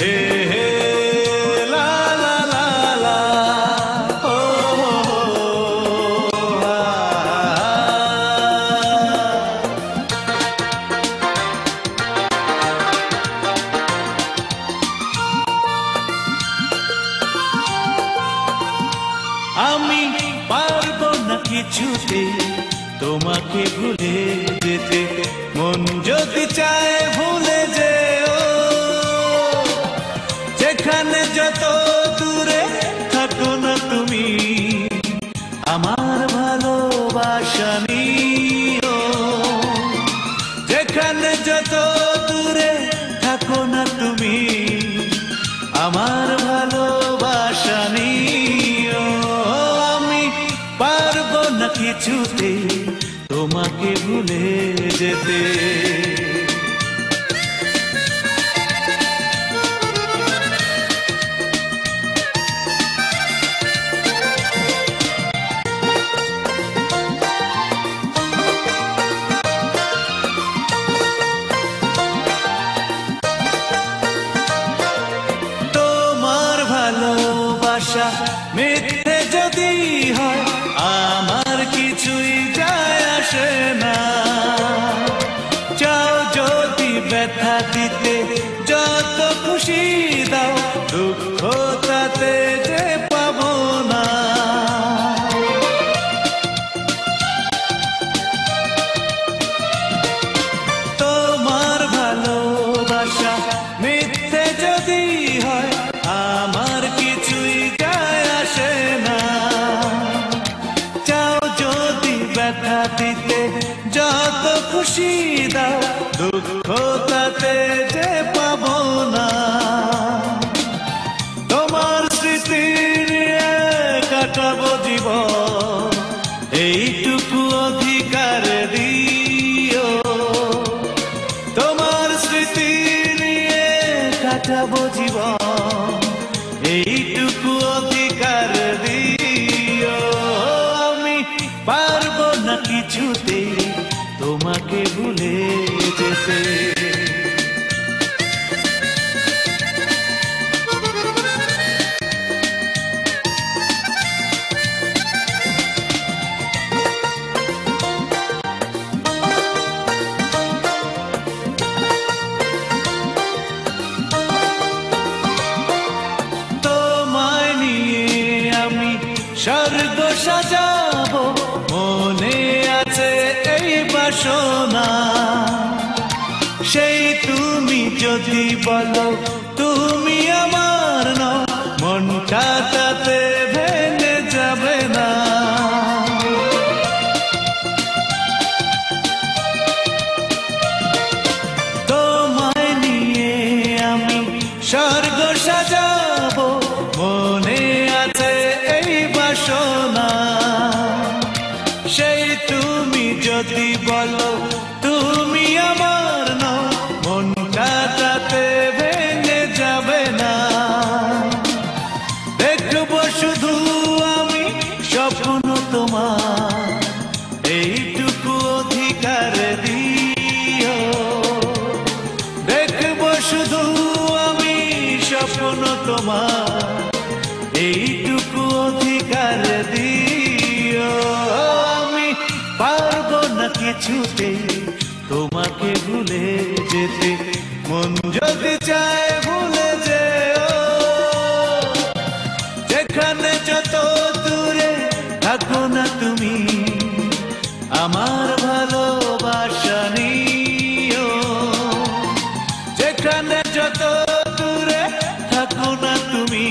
হে হে লা লা লা লা ও আমি পারবো না কিছুতে তোমাকে ভুলে যেতে, মন যদি চায় ভুলে যেও, যেখানে যত দূরে থাকো না তুমি আমার ভালোবাসা নিও, যেখানে যত দূরে থাকো না তুমি আমার ভালোবাসা নিও। আমি পারবো না কিছুতে তোমাকে ভুলে যেতে। তোমার ভালোবাসা মিথ্যে যদি হয় আমার কিছুই যায় আসে না, চাও যদি ব্যথা দিতে যত খুশি দাও, দুঃখ তাতে যে পাবো না। তোমার ভালোবাসা মিথ্যে যদি হয় আমার কিছুই যায় আসে না, চাও যদি ব্যথা দিতে যত খুশি দাও, দুঃখ তাতে যে পাবো না। তোমার স্মৃতি নিয়ে কাটাবো জীবন, এইটুকু অধিকার দিও। তোমার স্মৃতি নিয়ে কাটাবো জীবন, এইটুকু অধিকার দিও। আমি পারবো না কিছুতে তোমাকে ভুলে যেতে। তোমায় নিয়ে আমি স্বর্গ সাজাবো, মনে আছে এই বাসনা, সেই তুমি যদি বলো তুমি আমার নও, মনটা তাতে ভেঙে যাবে না। তোমায় নিয়ে আমি স্বর্গ সাজাবো, মনে আছে এই বাসনা, সেই তুমি যদি বলো তুমি আমার নও, মনটা তাতে ভেঙে যাবে না। দেখবো শুধু আমি স্বপ্ন তোমার, এইটুকু অধিকার দিও। দেখবো শুধু আমি স্বপ্ন তোমার, এইটুকু অধিকার দিও। আমি পারবো না কিছুতে তোমাকে ভুলে যেতে, মন যদি চায় ভুলে যেও, যেখানে যত দূরে থাকো না তুমি আমার ভালোবাসা নিও, যেখানে যত দূরে থাকো না তুমি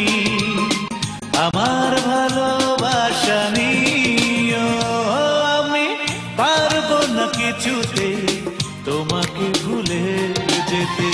আমার ভালোবাসা নিও। আমি পারবো না কিছুতে তোমাকে ভুলে যেতে।